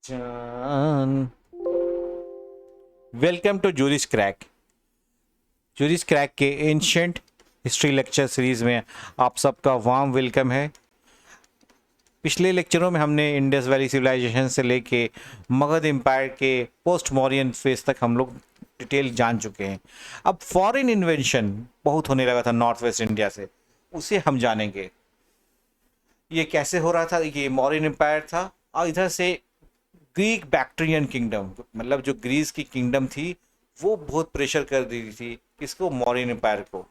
जान welcome to Juris Crack. Juris Crack के ancient history lecture series में आप सबका वार्म वेलकम है। पिछले लेक्चरों में हमने इंडस वैली सिविलाइजेशन से लेके मगध एम्पायर के पोस्ट मौर्यन फेज तक हम लोग डिटेल जान चुके हैं। अब फॉरेन इन्वेंशन बहुत होने लगा था नॉर्थ वेस्ट इंडिया से, उसे हम जानेंगे। ये कैसे हो रहा था? ये मौर्यन एम्पायर था और इधर से ग्रीक बैक्ट्रियन किंगडम, मतलब जो ग्रीस की किंगडम थी वो बहुत प्रेशर कर दी थी किसको? मौर्यन एम्पायर को।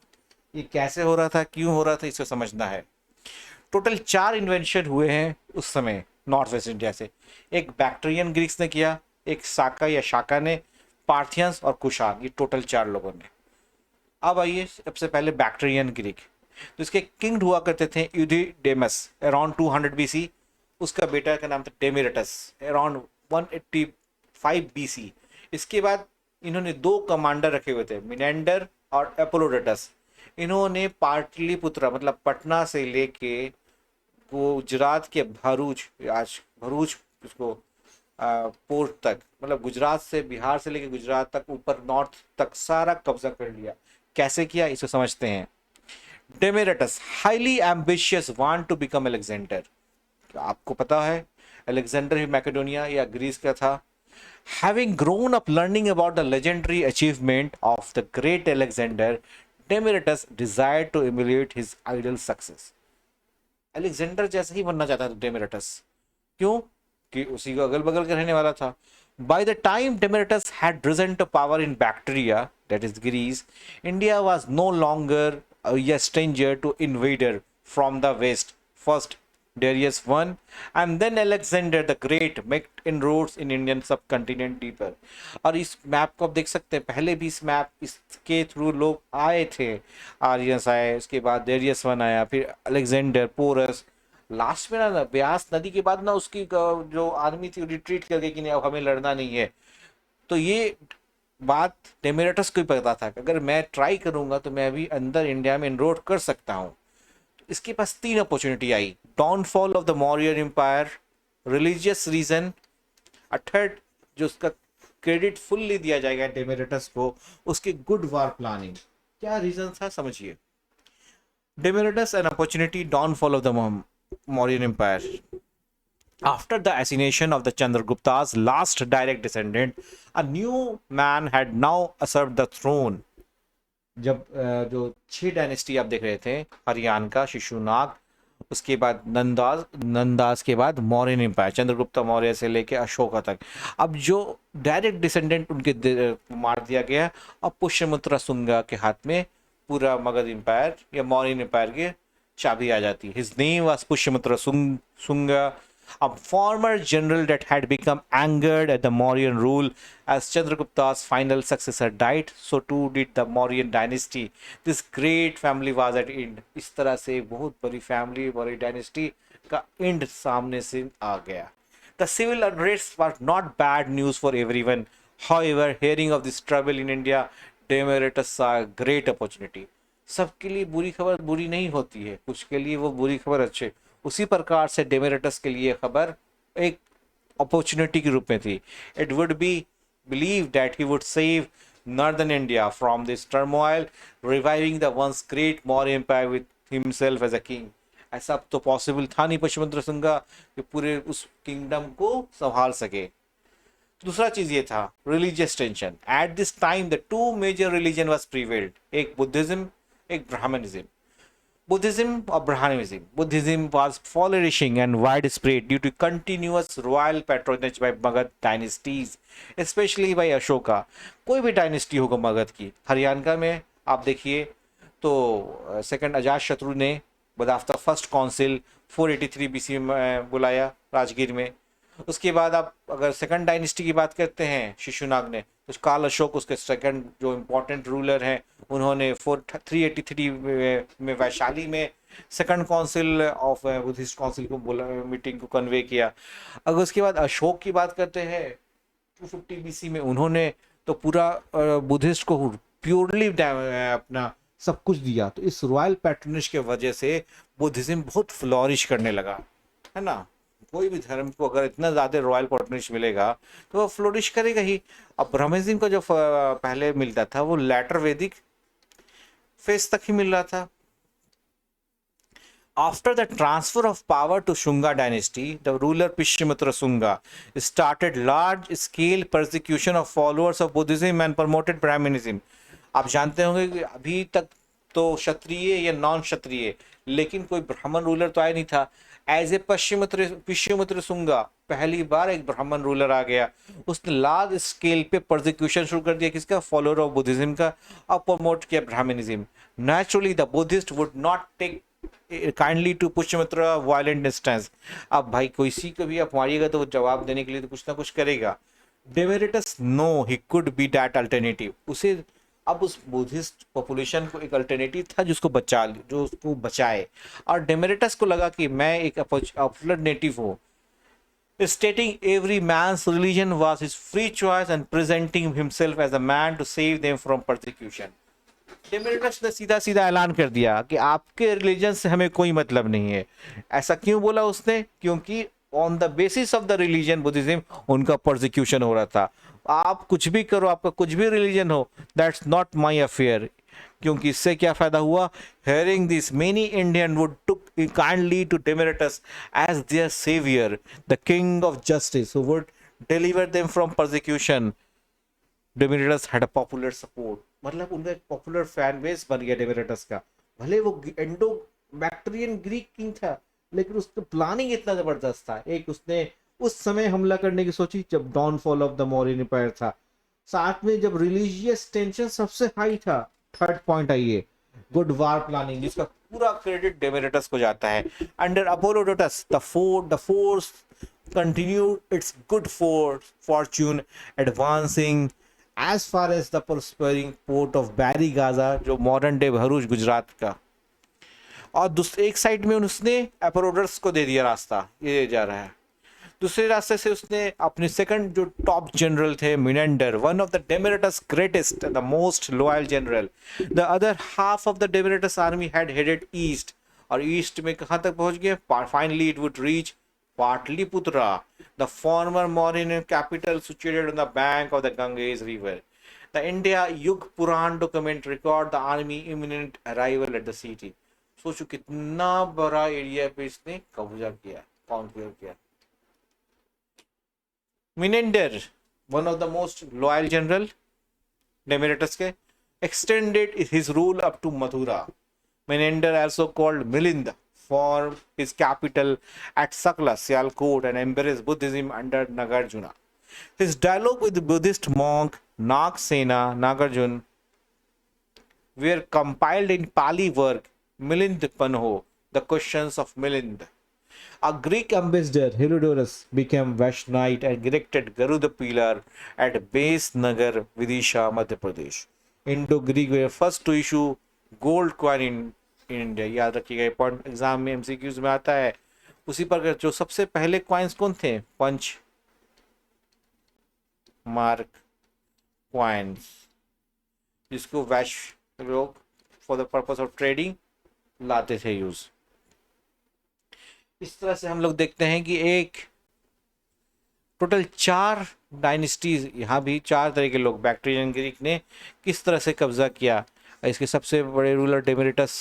ये कैसे हो रहा था, क्यों हो रहा था, इसे समझना है। टोटल 4 इन्वेंशन हुए हैं उस समय नॉर्थ वेस्ट इंडिया से। एक बैक्ट्रियन ग्रीक्स ने किया, एक साका या शाका ने, पार्थियंस और कुशान, ये टोटल 4 लोगों ने। अब आइए सबसे पहले बैक्ट्रियन ग्रीक। तो इसके किंग हुआ करते थे यूथिडेमस अराउंड 200 बीसी। उसका बेटा का नाम था डेमेरटस अराउंड 185 बीसी। इसके बाद इन्होंने 2 कमांडर रखे हुए थे, मिनेंडर और एपोलोडटस। इन्होंने पाटलिपुत्र मतलब पटना से लेके गुजरात के भरूच, आज भरूच उसको पोर्ट तक, मतलब गुजरात से, बिहार से लेके गुजरात तक, ऊपर नॉर्थ तक सारा कब्जा कर लिया। कैसे किया इसे समझते हैं। Demetrius highly ambitious want to become Alexander. आपको पता है अलेक्जेंडर ही मैकेडोनिया या ग्रीस का था। Having grown up learning about the legendary achievement of the great Alexander, Demaratus desired to emulate his idol's success. Alexander जैसा ही बनना चाहता था डेमेरटस। क्यों? कि उसी का अगल बगल का रहने वाला था। By the time Demaratus had risen to power in Bactria, that is Greece, India was no longer a stranger to invader from the west. First Darius I and then Alexander the Great made inroads in Indian subcontinent deeper. और इस map को आप देख सकते हैं, पहले भी इस मैप इसके थ्रू लोग आए थे। आर्यस आए, उसके बाद डेरियस वन आया, फिर अलेक्जेंडर, पोरस, लास्ट में ना ब्यास नदी के बाद ना उसकी जो आर्मी थी रिट्रीट कर गई कि नहीं अब हमें लड़ना नहीं है। तो ये बात डेमेरटस को ही पता था कि अगर मैं ट्राई करूंगा तो मैं भी अंदर इंडिया में इनरोड कर सकता हूँ। इसके पास 3 अपॉर्चुनिटी आई। Downfall of the Mauryan empire, religious reason, third जो उसका क्रेडिट फुल्ली दिया जाएगा डेमेरटस को, उसकी गुड वार प्लानिंग। क्या रीजन था समझिए। Demetrius an opportunity, downfall of the Mauryan Empire. After the assassination of the Chandragupta's last direct descendant, a new man had now usurped the throne. जब जो 6 dynasty आप देख रहे थे, हरियाणा का शिशुनाग, उसके बाद नंदास, नंदास के बाद मौर्यन एम्पायर, चंद्रगुप्ता मौर्य से लेके अशोका तक। अब जो डायरेक्ट डिसेंडेंट उनके मार दिया गया, अब पुष्यमित्र शुंगा के हाथ में पूरा मगध एम्पायर या मौर्यन एम्पायर की चाबी आ जाती है। His name was Pushyamitra Shunga, a former general that had become angered at the Mauryan rule. As Chandragupta's final successor died, so too did the Mauryan dynasty. This great family was at end. इस तरह से बहुत बड़ी family, बड़ी dynasty का and सामने से आ गया। The civil unrest was not bad news for everyone. However, hearing of this trouble in India, Demaratus saw a great opportunity. सबके लिए बुरी खबर बुरी नहीं होती है, कुछ के लिए वो बुरी खबर अच्छे। उसी प्रकार से डेमेरटस के लिए खबर एक अपॉर्चुनिटी के रूप में थी। It would be believe that he would save northern India from this turmoil, reviving the once great Maurya empire with himself as a king. ऐसा तो पॉसिबल था नहीं पुष्यमित्र शुंगा कि पूरे उस किंगडम को संभाल सके। दूसरा चीज ये था religious tension. At this time the 2 major religion was prevailed, एक बुद्धिज्म, एक Brahmanism. Buddhism or Brahmanism. Buddhism was flourishing and widespread due to continuous royal patronage by Magad dynasties, especially by Ashoka. कोई भी dynasty होगा मगध की, हरियाणा में आप देखिए तो सेकंड अजात शत्रु ने बदाफ्ता फर्स्ट काउंसिल 483 बीसी में बुलाया राजगीर में। उसके बाद आप अगर सेकंड डायनेस्टी की बात करते हैं शिशुनाग ने, तो काल अशोक उसके सेकंड जो इम्पोर्टेंट रूलर हैं, उन्होंने 383 में वैशाली में second council of Buddhist council को मीटिंग को कन्वे किया। अगर उसके बाद अशोक की बात करते हैं 250 बीसी में, उन्होंने तो पूरा बुद्धिस्ट को प्योरली अपना सब कुछ दिया। तो इस रॉयल पैट्रनेज के वजह से बुद्धिज्म बहुत फ्लोरिश करने लगा, है ना। कोई भी धर्म को अगर इतना ज़्यादा रॉयल पैट्रोनेज मिलेगा तो वो फ्लोरिश करेगा ही। अब ब्रह्मनिज्म को जो पहले मिलता था वो लेटर वैदिक फेज तक ही मिल रहा था। After the transfer of power to Shunga dynasty, the ruler Pushyamitra Shunga started large-scale persecution of followers of Buddhism and promoted Brahminism. आप जानते होंगे कि अभी तक तो क्षत्रिय या नॉन क्षत्रिय, लेकिन कोई ब्राह्मण रूलर तो आया नहीं था। एज ए पुष्यमित्र शुंगा पहली बार एक ब्राह्मण रूलर आ गया, उसने लार्ज स्केल पे परसिक्यूशन शुरू कर दिया किसका, फॉलोअर ऑफ बुद्धिज्म का, और प्रमोट किया Brahmanism. Naturally the Buddhist would not take kindly to Pushyamitra violent instance. अब भाई किसी को भी आप मारिएगा तो वो जवाब देने के लिए तो कुछ ना कुछ करेगा। Demetrius knew he could be that alternative, उसे अब उस बुद्धिस्ट पॉपुलेशन को एक अल्टरनेटिव था जो उसको बचाए, और डेमेरिटस को लगा कि मैं एक अल्टरनेटिव हूँ। Stating every man's religion was his free choice and presenting himself as a man to save them from persecution. Demerits ने सीधा सीधा ऐलान कर दिया कि आपके रिलीजन से हमें कोई मतलब नहीं है। ऐसा क्यों बोला उसने? क्योंकि on the basis of the religion Buddhism उनका परसिक्यूशन हो रहा था। आप कुछ भी करो, आपका कुछ भी रिलीजन हो, दैट्स नॉट माई अफेयर। क्योंकि इससे क्या फायदा हुआ? Hearing this many Indian would took kindly to Demetrius as their saviour, the king of justice who would deliver them from persecution. Demetrius had a popular support, मतलब उनका एक popular fan base बन गया डेमेरिटस का। भले वो endo Bactrian Greek king था, लेकिन उसका प्लानिंग इतना जबरदस्त था। एक उसने उस समय हमला करने की सोची जब downfall of the Mauryan empire था, साथ में जब रिलीजियस टेंशन सबसे हाई था। थर्ड पॉइंट आइए, गुड वार प्लानिंग, जिसका पूरा क्रेडिट डेमेरिटस को जाता है। Under Apollodotus the force continued its good fortune, advancing as far as the prospering port of Bari Gaza, जो मॉडर्न डे भरूच गुजरात का। और दूसरे एक साइड में उसने अपोलोडोटस को दे दिया रास्ता, ये जा रहा है। दूसरे रास्ते से उसने अपने सेकंड जो टॉप जनरल थे, Menander, one of the Demetrius greatest the most loyal general. The other half of the Demetrius army had headed east, और ईस्ट में कहाँ तक पहुंच गए? Finally it would reach Pataliputra, the former Mauryan capital situated on the bank of the Ganges river. The India Yuga Purana document record the army imminent arrival at the city. सोचो कितना बड़ा area पे इसने कब्जा किया, कॉन्क्वेयर किया। Menander, one of the most loyal general, Demeritus के, extended his rule up to Mathura. Menander, also called Milinda, formed his capital at Sakla, Sialkot, and embraced Buddhism under Nagarjuna. His dialogue with the Buddhist monk Nagsena Nagarjuna were compiled in Pali work Milind Panho, The Questions of Milind. A Greek ambassador, Heliodorus, became Vaishnavite and erected Garuda pillar at Base Nagar, Vidisha, Madhya Pradesh. Indo-Greek were first to issue gold coin in India. याद रखिएगा, point exam में MCQs में आता है। उसी पर जो सबसे पहले कॉइन्स कौन थे? पंच मार्क कॉइन्स, जिसको वैश्य लोग for the purpose of trading लाते थे यूज। इस तरह से हम लोग देखते हैं कि एक टोटल 4 डायनेस्टीज, यहाँ भी 4 तरह के लोग, बैक्ट्रियन ग्रीक ने किस तरह से कब्जा किया। इसके सबसे बड़े रूलर डेमेरिटस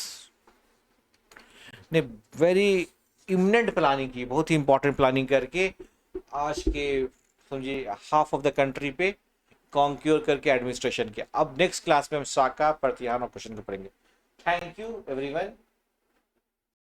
ने वेरी इमिनेंट प्लानिंग की, बहुत ही इंपॉर्टेंट प्लानिंग करके आज के समझिए हाफ ऑफ द कंट्री पे कॉन्क्योर करके एडमिनिस्ट्रेशन किया। अब नेक्स्ट क्लास में हम शाखा प्रतिहान और क्वेश्चन को पढ़ेंगे। Thank you everyone.